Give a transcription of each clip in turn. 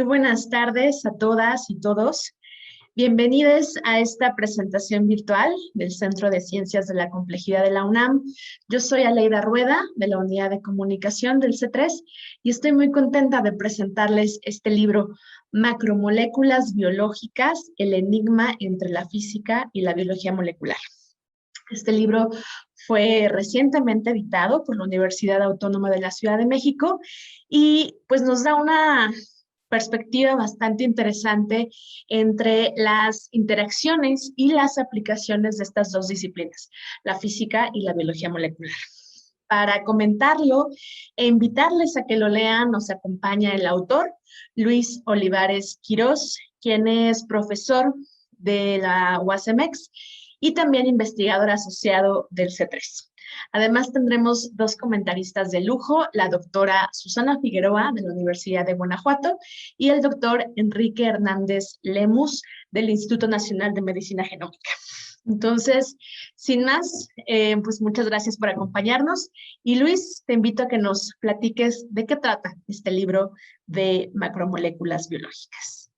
Muy buenas tardes a todas y todos. Bienvenidos a esta presentación virtual del Centro de Ciencias de la Complejidad de la UNAM. Yo soy Aleida Rueda, de la Unidad de Comunicación del C3, y estoy muy contenta de presentarles este libro, Macromoléculas Biológicas, el enigma entre la física y la biología molecular. Este libro fue recientemente editado por la Universidad Autónoma de la Ciudad de México y pues nos da una perspectiva bastante interesante entre las interacciones y las aplicaciones de estas dos disciplinas, la física y la biología molecular. Para comentarlo e invitarles a que lo lean, nos acompaña el autor, Luis Olivares Quirós, quien es profesor de la UASMX y también investigador asociado del C3. Además, tendremos dos comentaristas de lujo, la doctora Susana Figueroa de la Universidad de Guanajuato y el doctor Enrique Hernández Lemus del Instituto Nacional de Medicina Genómica. Entonces, sin más, pues muchas gracias por acompañarnos. Y Luis, te invito a que nos platiques de qué trata este libro de macromoléculas biológicas.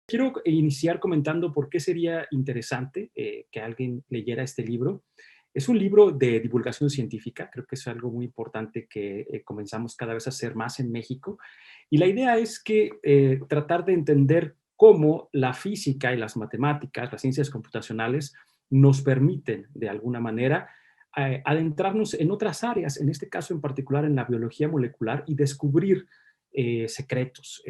Quiero iniciar comentando por qué sería interesante que alguien leyera este libro. Es un libro de divulgación científica, creo que es algo muy importante que comenzamos cada vez a hacer más en México. Y la idea es que tratar de entender cómo la física y las matemáticas, las ciencias computacionales, nos permiten de alguna manera adentrarnos en otras áreas, en este caso en particular en la biología molecular, y descubrir secretos,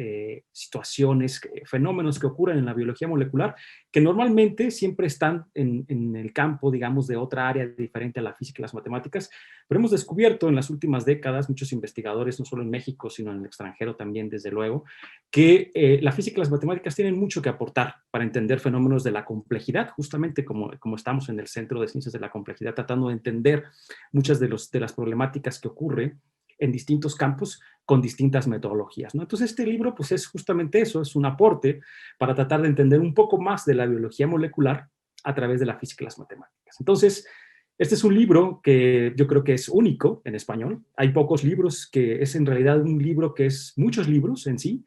situaciones, fenómenos que ocurren en la biología molecular que normalmente siempre están en el campo, digamos, de otra área diferente a la física y las matemáticas, pero hemos descubierto en las últimas décadas, muchos investigadores, no solo en México, sino en el extranjero también, desde luego, que la física y las matemáticas tienen mucho que aportar para entender fenómenos de la complejidad, justamente como estamos en el Centro de Ciencias de la Complejidad, tratando de entender muchas de las problemáticas que ocurren en distintos campos con distintas metodologías, ¿no? Entonces este libro pues es justamente eso, es un aporte para tratar de entender un poco más de la biología molecular a través de la física y las matemáticas. Entonces, este es un libro que yo creo que es único en español. Hay pocos libros que es en realidad un libro que es muchos libros en sí.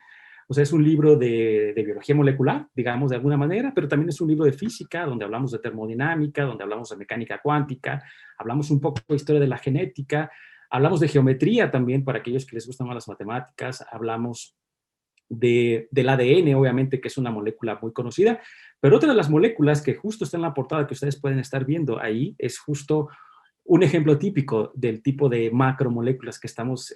O sea, es un libro de biología molecular, digamos, de alguna manera, pero también es un libro de física, donde hablamos de termodinámica, donde hablamos de mecánica cuántica, hablamos un poco de historia de la genética, hablamos de geometría también, para aquellos que les gustan más las matemáticas, hablamos del ADN, obviamente, que es una molécula muy conocida, pero otra de las moléculas que justo está en la portada que ustedes pueden estar viendo ahí es justo un ejemplo típico del tipo de macromoléculas que estamos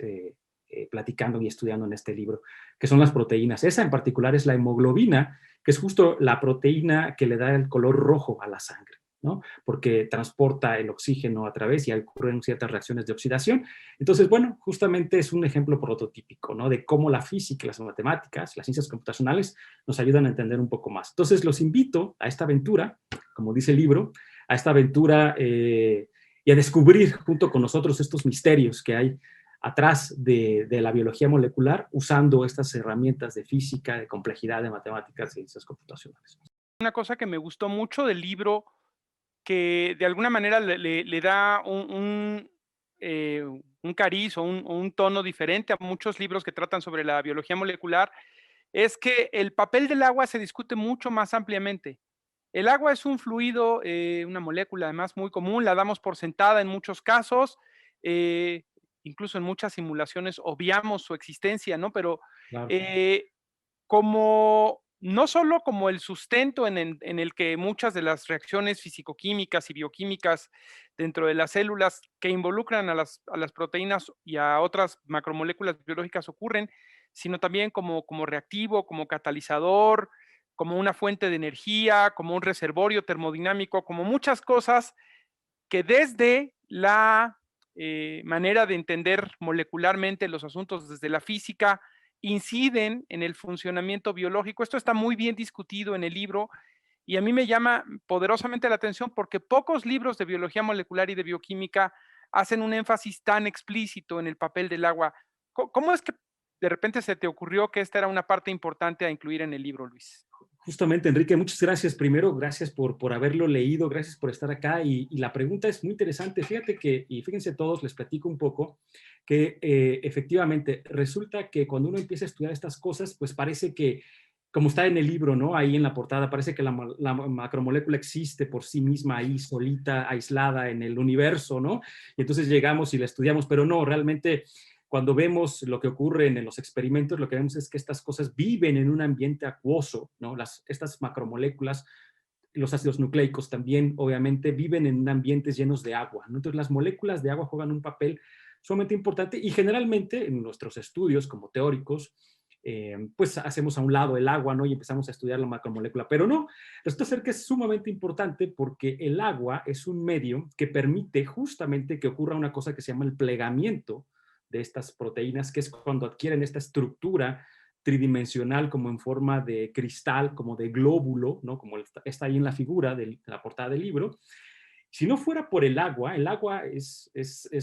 platicando y estudiando en este libro, que son las proteínas. Esa en particular es la hemoglobina, que es justo la proteína que le da el color rojo a la sangre, ¿no? Porque transporta el oxígeno a través y ocurren ciertas reacciones de oxidación. Entonces, bueno, justamente es un ejemplo prototípico, ¿no? De cómo la física y las matemáticas, las ciencias computacionales, nos ayudan a entender un poco más. Entonces, los invito a esta aventura, como dice el libro, a esta aventura y a descubrir junto con nosotros estos misterios que hay atrás de la biología molecular usando estas herramientas de física, de complejidad, de matemáticas y ciencias computacionales. Una cosa que me gustó mucho del libro, que de alguna manera le da un cariz o un tono diferente a muchos libros que tratan sobre la biología molecular, es que el papel del agua se discute mucho más ampliamente. El agua es un fluido, una molécula además muy común, la damos por sentada en muchos casos, eh, incluso en muchas simulaciones obviamos su existencia, ¿no? Pero Claro. como no solo como el sustento en el que muchas de las reacciones fisicoquímicas y bioquímicas dentro de las células que involucran a las proteínas y a otras macromoléculas biológicas ocurren, sino también como reactivo, como catalizador, como una fuente de energía, como un reservorio termodinámico, como muchas cosas que desde la manera de entender molecularmente los asuntos desde la física inciden en el funcionamiento biológico. Esto está muy bien discutido en el libro y a mí me llama poderosamente la atención porque pocos libros de biología molecular y de bioquímica hacen un énfasis tan explícito en el papel del agua. ¿Cómo es que de repente se te ocurrió que esta era una parte importante a incluir en el libro, Luis? Justamente, Enrique, muchas gracias. Primero, gracias por haberlo leído, gracias por estar acá. Y la pregunta es muy interesante. Fíjate que, y fíjense todos, les platico un poco, que efectivamente resulta que cuando uno empieza a estudiar estas cosas, pues parece que, como está en el libro, ¿no? Ahí en la portada, parece que la macromolécula existe por sí misma ahí, solita, aislada en el universo, ¿no? Y entonces llegamos y la estudiamos, pero no, realmente cuando vemos lo que ocurre en los experimentos, lo que vemos es que estas cosas viven en un ambiente acuoso, ¿no? Estas macromoléculas, los ácidos nucleicos también, obviamente, viven en ambientes llenos de agua, ¿no? Entonces, las moléculas de agua juegan un papel sumamente importante y generalmente en nuestros estudios como teóricos, pues hacemos a un lado el agua, ¿no? Y empezamos a estudiar la macromolécula, pero no, resulta ser que es sumamente importante porque el agua es un medio que permite justamente que ocurra una cosa que se llama el plegamiento de estas proteínas, que es cuando adquieren esta estructura tridimensional como en forma de cristal, como de glóbulo, ¿no? Como está ahí en la figura de la portada del libro. Si no fuera por el agua es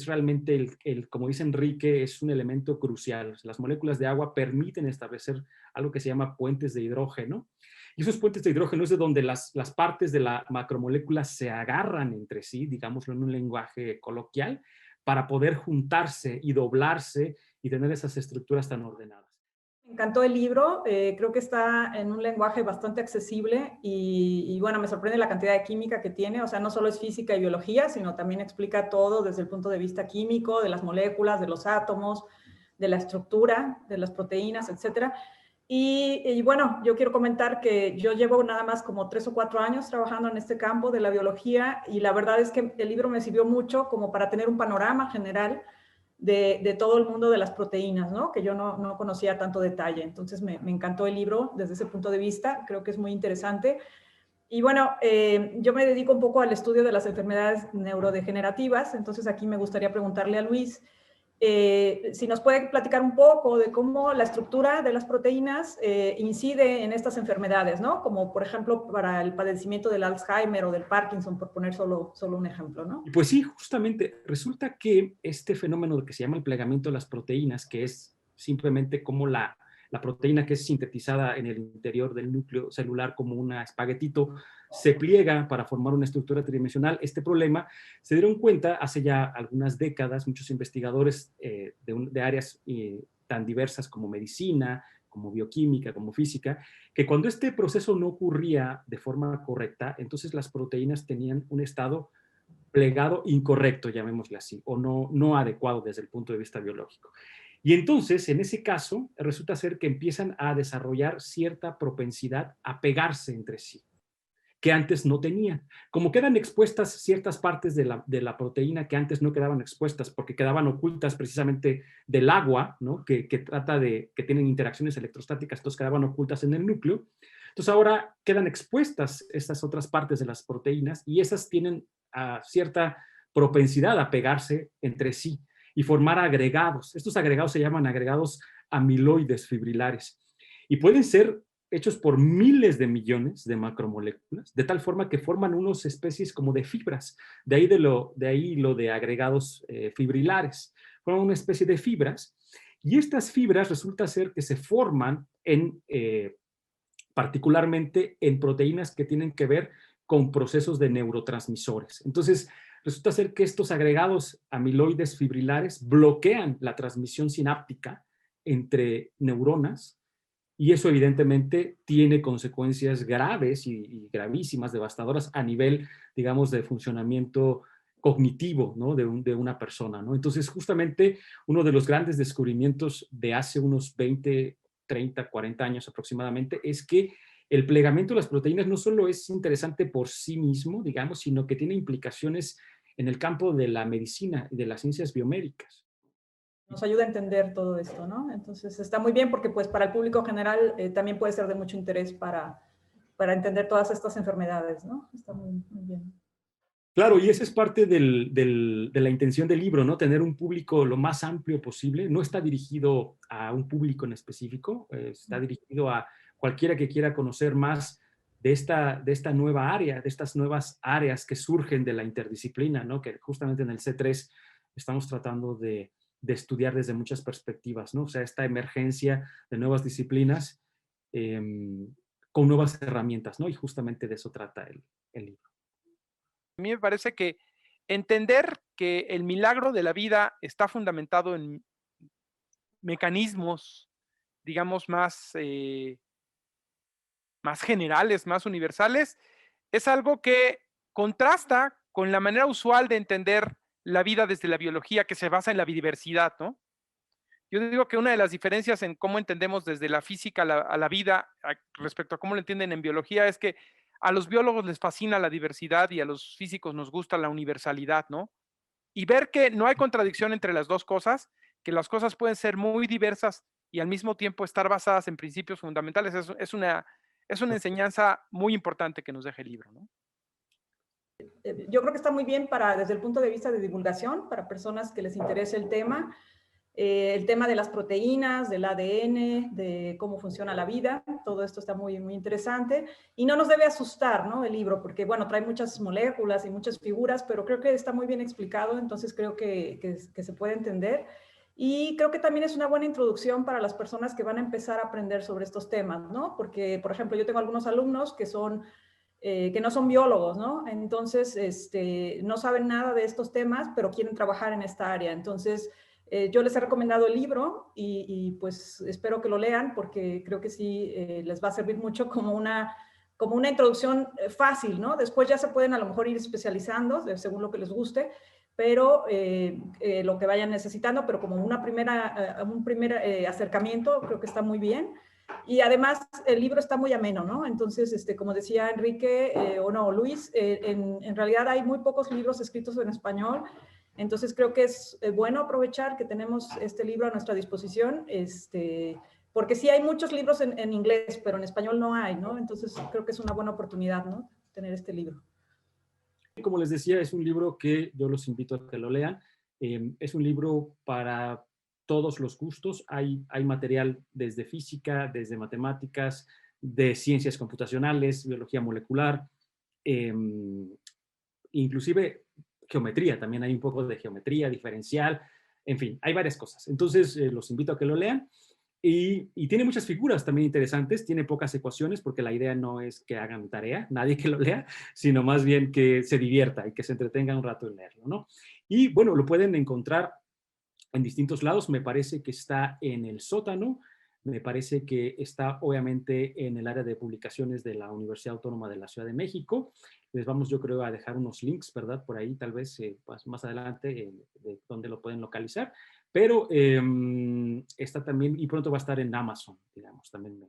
realmente, como dice Enrique, es un elemento crucial. Las moléculas de agua permiten establecer algo que se llama puentes de hidrógeno. Y esos puentes de hidrógeno es de donde las partes de la macromolécula se agarran entre sí, digámoslo en un lenguaje coloquial, para poder juntarse y doblarse y tener esas estructuras tan ordenadas. Me encantó el libro, creo que está en un lenguaje bastante accesible y bueno, me sorprende la cantidad de química que tiene, o sea, no solo es física y biología, sino también explica todo desde el punto de vista químico, de las moléculas, de los átomos, de la estructura, de las proteínas, etcétera. Y bueno, yo quiero comentar que yo llevo nada más como 3 o 4 años trabajando en este campo de la biología y la verdad es que el libro me sirvió mucho como para tener un panorama general de todo el mundo de las proteínas, ¿no? Que yo no conocía tanto detalle. Entonces me encantó el libro desde ese punto de vista, creo que es muy interesante. Y bueno, yo me dedico un poco al estudio de las enfermedades neurodegenerativas, entonces aquí me gustaría preguntarle a Luis si nos puede platicar un poco de cómo la estructura de las proteínas incide en estas enfermedades, ¿no? Como por ejemplo para el padecimiento del Alzheimer o del Parkinson, por poner solo un ejemplo, ¿no? Pues sí, justamente resulta que este fenómeno que se llama el plegamiento de las proteínas, que es simplemente como la proteína que es sintetizada en el interior del núcleo celular como un espaguetito, se pliega para formar una estructura tridimensional. Este problema se dieron cuenta hace ya algunas décadas, muchos investigadores de áreas tan diversas como medicina, como bioquímica, como física, que cuando este proceso no ocurría de forma correcta, entonces las proteínas tenían un estado plegado incorrecto, llamémosle así, o no adecuado desde el punto de vista biológico. Y entonces, en ese caso, resulta ser que empiezan a desarrollar cierta propensidad a pegarse entre sí, que antes no tenían. Como quedan expuestas ciertas partes de la proteína que antes no quedaban expuestas porque quedaban ocultas precisamente del agua, ¿no? que tienen interacciones electrostáticas, entonces quedaban ocultas en el núcleo. Entonces ahora quedan expuestas estas otras partes de las proteínas y esas tienen cierta propensidad a pegarse entre sí y formar agregados. Estos agregados se llaman agregados amiloides fibrilares y pueden ser hechos por miles de millones de macromoléculas, de tal forma que forman unas especies como de fibras. De ahí lo de agregados fibrilares. Forman una especie de fibras y estas fibras resulta ser que se forman particularmente en proteínas que tienen que ver con procesos de neurotransmisores. Entonces, resulta ser que estos agregados amiloides fibrilares bloquean la transmisión sináptica entre neuronas y eso evidentemente tiene consecuencias graves y gravísimas, devastadoras a nivel, digamos, de funcionamiento cognitivo, ¿no? de una persona, ¿no? Entonces, justamente uno de los grandes descubrimientos de hace unos 20, 30, 40 años aproximadamente es que el plegamiento de las proteínas no solo es interesante por sí mismo, digamos, sino que tiene implicaciones en el campo de la medicina y de las ciencias biomédicas. Nos ayuda a entender todo esto, ¿no? Entonces está muy bien porque pues para el público general también puede ser de mucho interés para entender todas estas enfermedades, ¿no? Está muy bien. Claro, y esa es parte de la intención del libro, ¿no? Tener un público lo más amplio posible. No está dirigido a un público en específico, está dirigido a cualquiera que quiera conocer más de esta nueva área, de estas nuevas áreas que surgen de la interdisciplina, ¿no? Que justamente en el C3 estamos tratando de estudiar desde muchas perspectivas, ¿no? O sea, esta emergencia de nuevas disciplinas con nuevas herramientas, ¿no? Y justamente de eso trata el libro. A mí me parece que entender que el milagro de la vida está fundamentado en mecanismos, digamos, más generales, más universales, es algo que contrasta con la manera usual de entender la vida desde la biología, que se basa en la biodiversidad, ¿no? Yo digo que una de las diferencias en cómo entendemos desde la física a la vida respecto a cómo lo entienden en biología es que a los biólogos les fascina la diversidad y a los físicos nos gusta la universalidad, ¿no? Y ver que no hay contradicción entre las dos cosas, que las cosas pueden ser muy diversas y al mismo tiempo estar basadas en principios fundamentales, es una enseñanza muy importante que nos deja el libro, ¿no? Yo creo que está muy bien desde el punto de vista de divulgación, para personas que les interese el tema de las proteínas, del ADN, de cómo funciona la vida, todo esto está muy, muy interesante y no nos debe asustar, ¿no? El libro, porque bueno, trae muchas moléculas y muchas figuras, pero creo que está muy bien explicado, entonces creo que se puede entender. Y creo que también es una buena introducción para las personas que van a empezar a aprender sobre estos temas, ¿no? Porque, por ejemplo, yo tengo algunos alumnos que no son biólogos, ¿no? Entonces, no saben nada de estos temas, pero quieren trabajar en esta área. Entonces, yo les he recomendado el libro y pues espero que lo lean porque creo que sí les va a servir mucho como una introducción fácil, ¿no? Después ya se pueden a lo mejor ir especializando según lo que les guste, pero lo que vayan necesitando, pero como un primer acercamiento creo que está muy bien. Y además el libro está muy ameno, ¿no? Entonces, como decía Enrique, Luis, en realidad hay muy pocos libros escritos en español, entonces creo que es bueno aprovechar que tenemos este libro a nuestra disposición, porque sí hay muchos libros en inglés, pero en español no hay, ¿no? Entonces creo que es una buena oportunidad, ¿no? Tener este libro. Como les decía, es un libro que yo los invito a que lo lean. Es un libro para todos los gustos. Hay material desde física, desde matemáticas, de ciencias computacionales, biología molecular, inclusive geometría. También hay un poco de geometría diferencial. En fin, hay varias cosas. Entonces, los invito a que lo lean. Y tiene muchas figuras también interesantes, tiene pocas ecuaciones porque la idea no es que hagan tarea, nadie que lo lea, sino más bien que se divierta y que se entretenga un rato en leerlo, ¿no? Y bueno, lo pueden encontrar en distintos lados, me parece que está en el sótano, me parece que está obviamente en el área de publicaciones de la Universidad Autónoma de la Ciudad de México. Les vamos, yo creo, a dejar unos links, ¿verdad? Por ahí tal vez más adelante de donde lo pueden localizar. Pero está también, y pronto va a estar en Amazon, digamos, también.